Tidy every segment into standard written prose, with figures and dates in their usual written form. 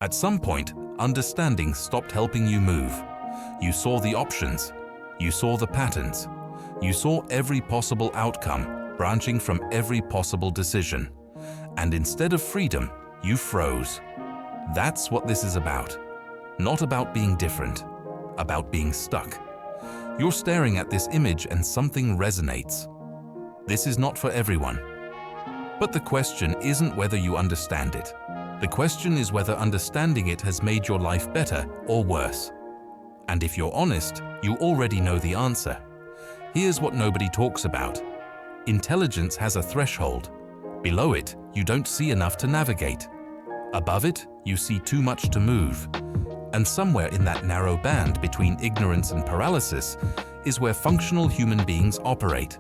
At some point, understanding stopped helping you move. You saw the options. You saw the patterns. You saw every possible outcome branching from every possible decision. And instead of freedom, you froze. That's what this is about. Not about being different, about being stuck. You're staring at this image and something resonates. This is not for everyone. But the question isn't whether you understand it. The question is whether understanding it has made your life better or worse. And if you're honest, you already know the answer. Here's what nobody talks about. Intelligence has a threshold. Below it, you don't see enough to navigate. Above it, you see too much to move. And somewhere in that narrow band between ignorance and paralysis is where functional human beings operate.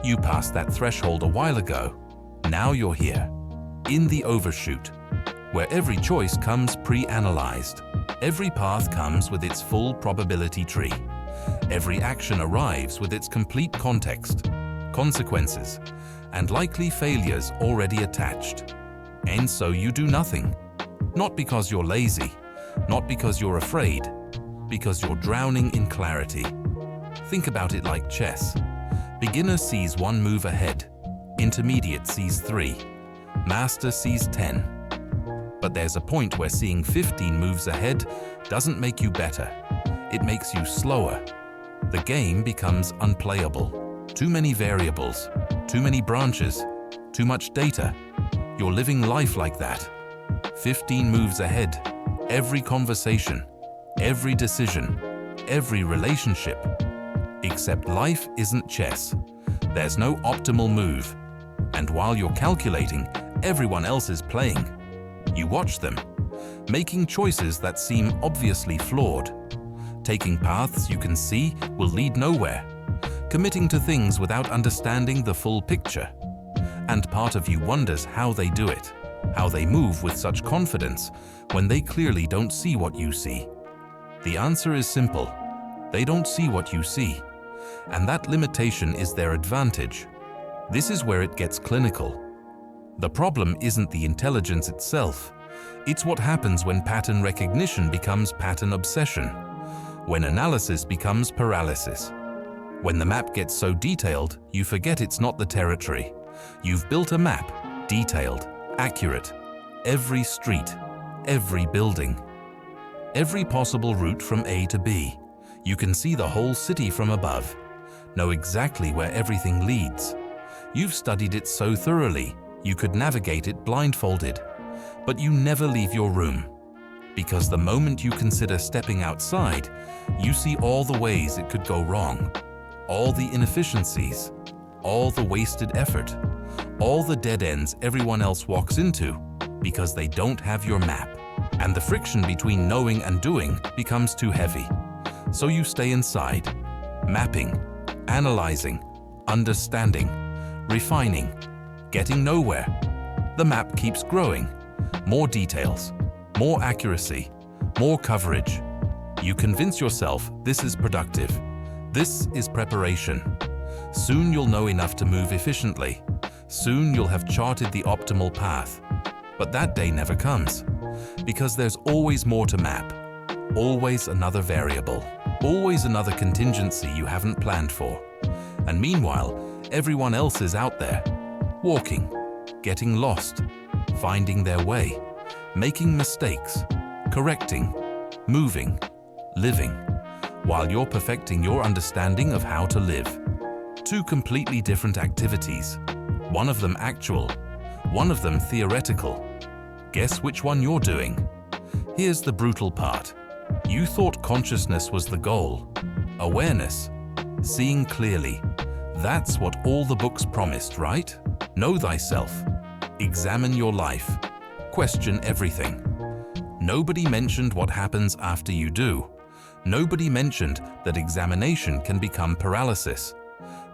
You passed that threshold a while ago. Now you're here, in the overshoot, where every choice comes pre-analyzed. Every path comes with its full probability tree. Every action arrives with its complete context, consequences, and likely failures already attached. And so you do nothing. Not because you're lazy, not because you're afraid, because you're drowning in clarity. Think about it like chess. Beginner sees one move ahead. Intermediate sees 3. Master sees 10. But there's a point where seeing 15 moves ahead doesn't make you better. It makes you slower. The game becomes unplayable. Too many variables, too many branches, too much data. You're living life like that. 15 moves ahead. Every conversation, every decision, every relationship. Except life isn't chess. There's no optimal move. And while you're calculating, everyone else is playing. You watch them, making choices that seem obviously flawed, taking paths you can see will lead nowhere, committing to things without understanding the full picture. And part of you wonders how they do it, how they move with such confidence when they clearly don't see what you see. The answer is simple. They don't see what you see, and that limitation is their advantage. This is where it gets clinical. The problem isn't the intelligence itself. It's what happens when pattern recognition becomes pattern obsession, when analysis becomes paralysis. When the map gets so detailed, you forget it's not the territory. You've built a map, detailed, accurate. Every street, every building, every possible route from A to B. You can see the whole city from above, know exactly where everything leads. You've studied it so thoroughly, you could navigate it blindfolded. But you never leave your room, because the moment you consider stepping outside, you see all the ways it could go wrong, all the inefficiencies, all the wasted effort, all the dead ends everyone else walks into because they don't have your map. And the friction between knowing and doing becomes too heavy. So you stay inside, mapping, analyzing, understanding, refining, getting nowhere. The map keeps growing. More details, more accuracy, more coverage. You convince yourself this is productive. This is preparation. Soon you'll know enough to move efficiently. Soon you'll have charted the optimal path. But that day never comes, because there's always more to map. Always another variable. Always another contingency you haven't planned for. And meanwhile, everyone else is out there, walking, getting lost, finding their way, making mistakes, correcting, moving, living, while you're perfecting your understanding of how to live. Two completely different activities, one of them actual, one of them theoretical. Guess which one you're doing? Here's the brutal part. You thought consciousness was the goal. Awareness, seeing clearly. That's what all the books promised, right? Know thyself. Examine your life. Question everything. Nobody mentioned what happens after you do. Nobody mentioned that examination can become paralysis.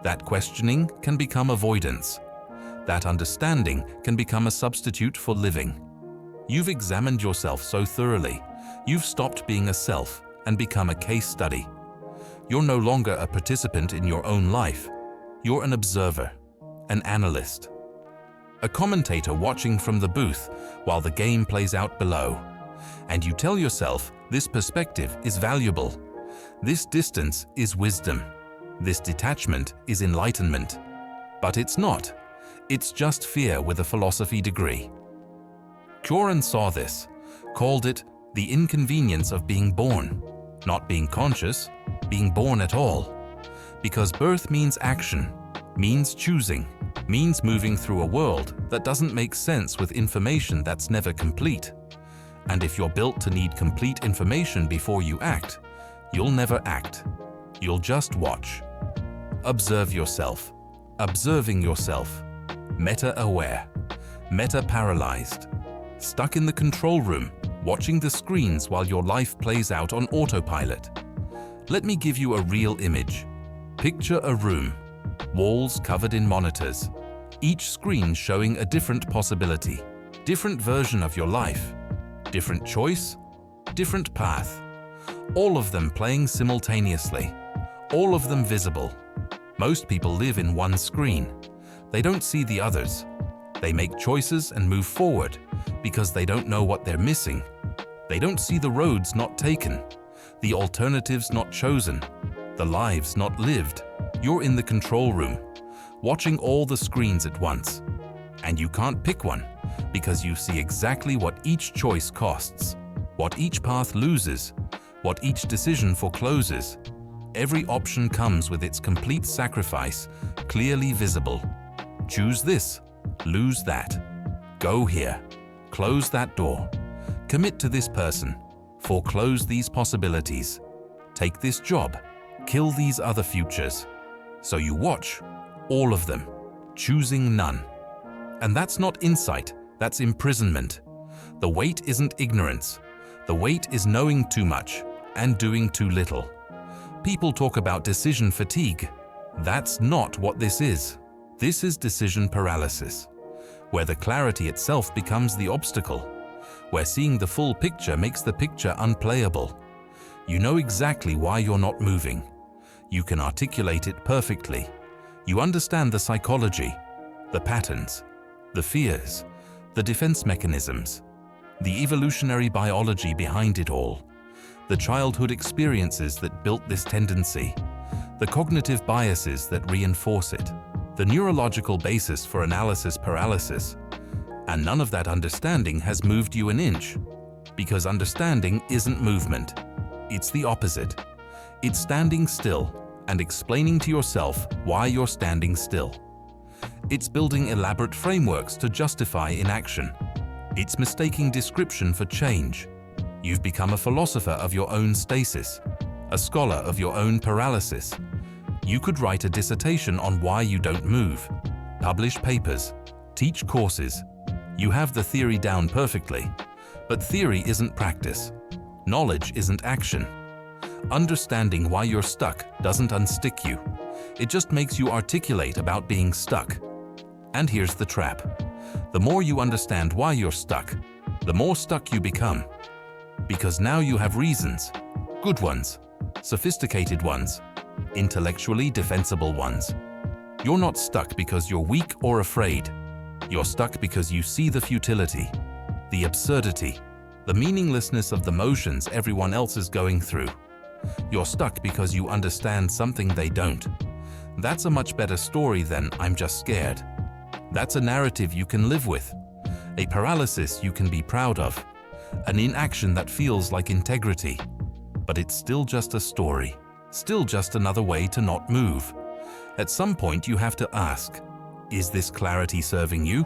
That questioning can become avoidance. That understanding can become a substitute for living. You've examined yourself so thoroughly, you've stopped being a self and become a case study. You're no longer a participant in your own life. You're an observer, an analyst, a commentator watching from the booth while the game plays out below. And you tell yourself this perspective is valuable. This distance is wisdom. This detachment is enlightenment. But it's not. It's just fear with a philosophy degree. Choran saw this, called it the inconvenience of being born, not being conscious, being born at all. Because birth means action, means choosing, means moving through a world that doesn't make sense with information that's never complete. And if you're built to need complete information before you act, you'll never act. You'll just watch. Observe yourself. Observing yourself. Meta-aware. Meta-paralyzed. Stuck in the control room, watching the screens while your life plays out on autopilot. Let me give you a real image. Picture a room. Walls covered in monitors. Each screen showing a different possibility. Different version of your life. Different choice. Different path. All of them playing simultaneously. All of them visible. Most people live in one screen. They don't see the others. They make choices and move forward because they don't know what they're missing. They don't see the roads not taken, the alternatives not chosen, the lives not lived. You're in the control room, watching all the screens at once. And you can't pick one because you see exactly what each choice costs, what each path loses, what each decision forecloses. Every option comes with its complete sacrifice, clearly visible. Choose this, lose that. Go here, close that door. Commit to this person, foreclose these possibilities. Take this job, kill these other futures. So you watch all of them, choosing none. And that's not insight, that's imprisonment. The weight isn't ignorance. The weight is knowing too much and doing too little. People talk about decision fatigue. That's not what this is. This is decision paralysis, where the clarity itself becomes the obstacle, where seeing the full picture makes the picture unplayable. You know exactly why you're not moving. You can articulate it perfectly. You understand the psychology, the patterns, the fears, the defense mechanisms, the evolutionary biology behind it all, the childhood experiences that built this tendency, the cognitive biases that reinforce it, the neurological basis for analysis paralysis. And none of that understanding has moved you an inch, because understanding isn't movement. It's the opposite. It's standing still and explaining to yourself why you're standing still. It's building elaborate frameworks to justify inaction. It's mistaking description for change. You've become a philosopher of your own stasis, a scholar of your own paralysis. You could write a dissertation on why you don't move, publish papers, teach courses. You have the theory down perfectly, but theory isn't practice. Knowledge isn't action. Understanding why you're stuck doesn't unstick you. It just makes you articulate about being stuck. And here's the trap. The more you understand why you're stuck, the more stuck you become. Because now you have reasons, good ones, sophisticated ones, intellectually defensible ones. You're not stuck because you're weak or afraid. You're stuck because you see the futility, the absurdity, the meaninglessness of the motions everyone else is going through. You're stuck because you understand something they don't. That's a much better story than "I'm just scared." That's a narrative you can live with, a paralysis you can be proud of, an inaction that feels like integrity. But it's still just a story, still just another way to not move. At some point you have to ask, is this clarity serving you,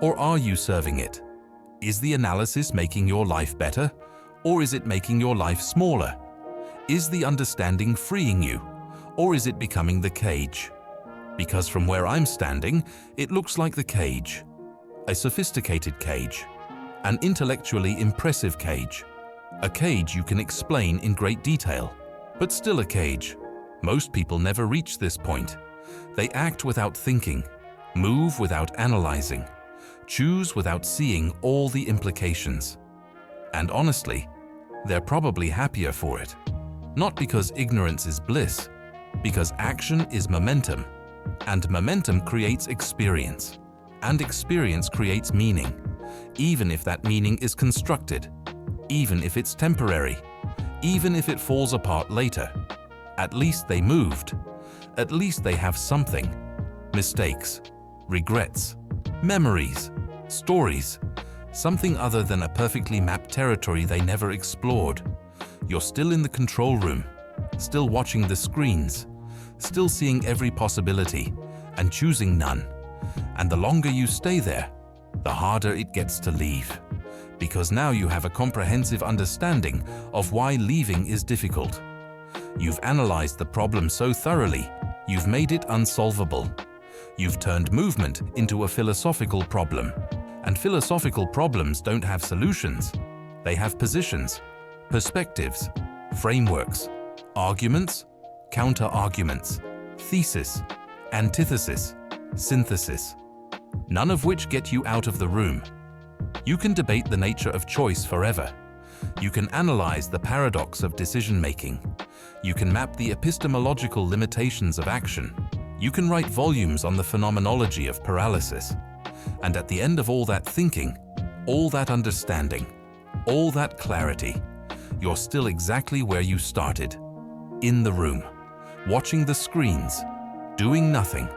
or are you serving it? Is the analysis making your life better, or is it making your life smaller? Is the understanding freeing you, or is it becoming the cage? Because from where I'm standing, it looks like the cage. A sophisticated cage. An intellectually impressive cage. A cage you can explain in great detail, but still a cage. Most people never reach this point. They act without thinking, move without analyzing, choose without seeing all the implications. And honestly, they're probably happier for it. Not because ignorance is bliss, because action is momentum, and momentum creates experience, and experience creates meaning, even if that meaning is constructed. even if it's temporary, even if it falls apart later. At least they moved. At least they have something. Mistakes, regrets, memories, stories, something other than a perfectly mapped territory they never explored. You're still in the control room, still watching the screens, still seeing every possibility and choosing none. And the longer you stay there, the harder it gets to leave. Because now you have a comprehensive understanding of why leaving is difficult. You've analyzed the problem so thoroughly, you've made it unsolvable. You've turned movement into a philosophical problem. And philosophical problems don't have solutions. They have positions, perspectives, frameworks, arguments, counter-arguments, thesis, antithesis, synthesis, none of which get you out of the room. You can debate the nature of choice forever. You can analyze the paradox of decision-making. You can map the epistemological limitations of action. You can write volumes on the phenomenology of paralysis. And at the end of all that thinking, all that understanding, all that clarity, you're still exactly where you started, in the room, watching the screens, doing nothing.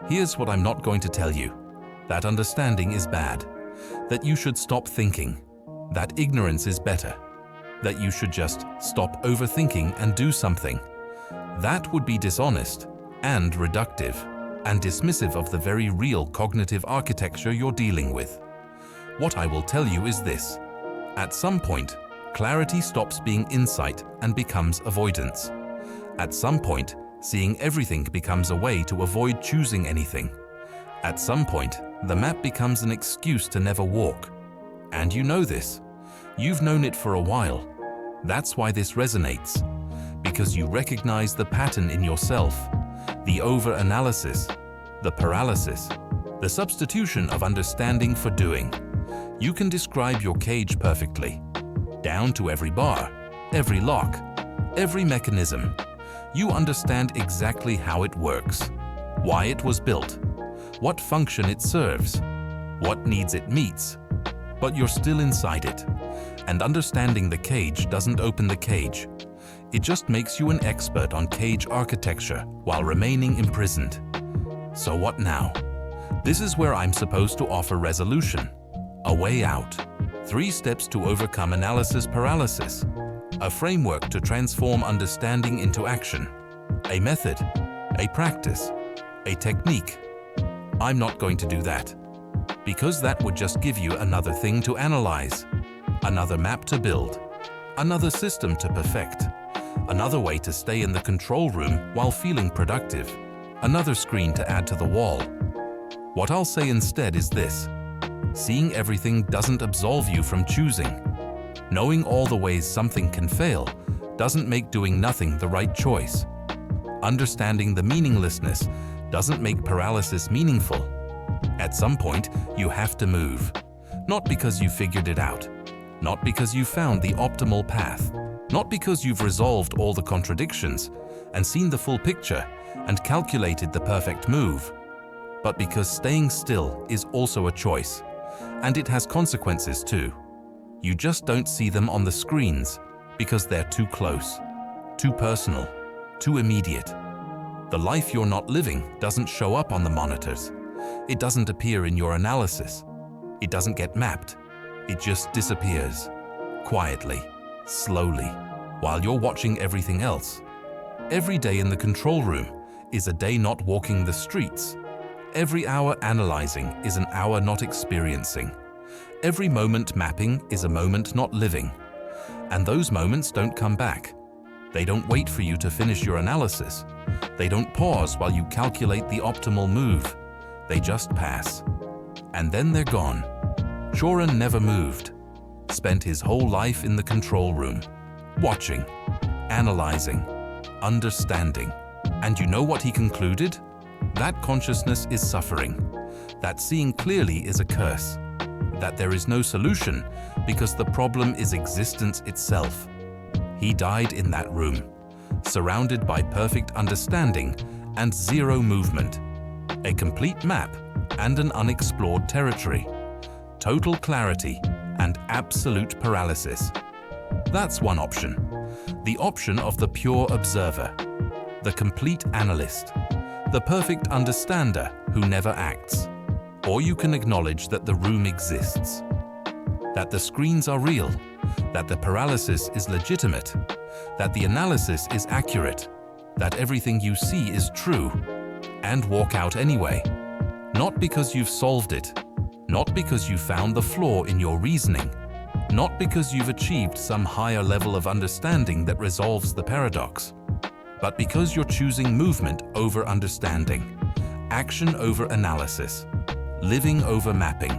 Here's what I'm not going to tell you. That understanding is bad. That you should stop thinking. That ignorance is better. That you should just stop overthinking and do something. That would be dishonest and reductive and dismissive of the very real cognitive architecture you're dealing with. What I will tell you is this. At some point, clarity stops being insight and becomes avoidance. At some point, seeing everything becomes a way to avoid choosing anything. At some point, the map becomes an excuse to never walk. And you know this. You've known it for a while. That's why this resonates. Because you recognize the pattern in yourself, the over-analysis, the paralysis, the substitution of understanding for doing. You can describe your cage perfectly, down to every bar, every lock, every mechanism. You understand exactly how it works, why it was built, what function it serves, what needs it meets. But you're still inside it, and understanding the cage doesn't open the cage. It just makes you an expert on cage architecture while remaining imprisoned. So what now? This is where I'm supposed to offer resolution, a way out, 3 steps to overcome analysis paralysis, a framework to transform understanding into action, a method, a practice, a technique. I'm not going to do that, because that would just give you another thing to analyze, another map to build, another system to perfect, another way to stay in the control room while feeling productive, another screen to add to the wall. What I'll say instead is this. Seeing everything doesn't absolve you from choosing. Knowing all the ways something can fail doesn't make doing nothing the right choice. Understanding the meaninglessness doesn't make paralysis meaningful. At some point, you have to move. Not because you figured it out. Not because you found the optimal path. Not because you've resolved all the contradictions and seen the full picture and calculated the perfect move. But because staying still is also a choice. And it has consequences too. You just don't see them on the screens because they're too close, too personal, too immediate. The life you're not living doesn't show up on the monitors. It doesn't appear in your analysis. It doesn't get mapped. It just disappears, quietly, slowly, while you're watching everything else. Every day in the control room is a day not walking the streets. Every hour analyzing is an hour not experiencing. Every moment mapping is a moment not living. And those moments don't come back. They don't wait for you to finish your analysis. They don't pause while you calculate the optimal move. They just pass. And then they're gone. Shoran never moved. Spent his whole life in the control room, watching, analyzing, understanding. And you know what he concluded? That consciousness is suffering. That seeing clearly is a curse. That there is no solution because the problem is existence itself. He died in that room, surrounded by perfect understanding and zero movement, a complete map and an unexplored territory, total clarity and absolute paralysis. That's one option. The option of the pure observer, the complete analyst, the perfect understander who never acts. Or you can acknowledge that the room exists, that the screens are real, that the paralysis is legitimate, that the analysis is accurate, that everything you see is true, and walk out anyway. Not because you've solved it, not because you found the flaw in your reasoning, not because you've achieved some higher level of understanding that resolves the paradox, but because you're choosing movement over understanding, action over analysis, living over mapping,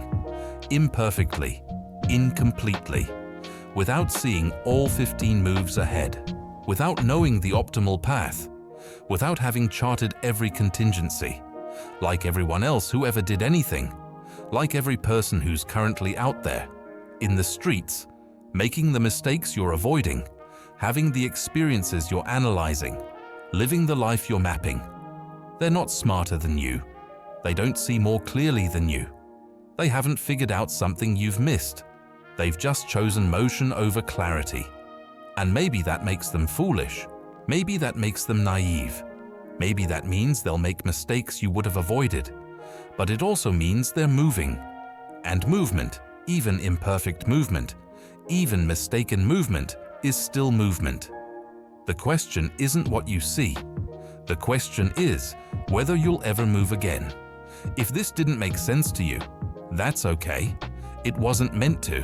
imperfectly, incompletely, without seeing all 15 moves ahead, without knowing the optimal path, without having charted every contingency, like everyone else who ever did anything, like every person who's currently out there, in the streets, making the mistakes you're avoiding, having the experiences you're analyzing, living the life you're mapping. They're not smarter than you. They don't see more clearly than you. They haven't figured out something you've missed. They've just chosen motion over clarity. And maybe that makes them foolish. Maybe that makes them naive. Maybe that means they'll make mistakes you would have avoided. But it also means they're moving. And movement, even imperfect movement, even mistaken movement, is still movement. The question isn't what you see. The question is whether you'll ever move again. If this didn't make sense to you, that's okay. It wasn't meant to.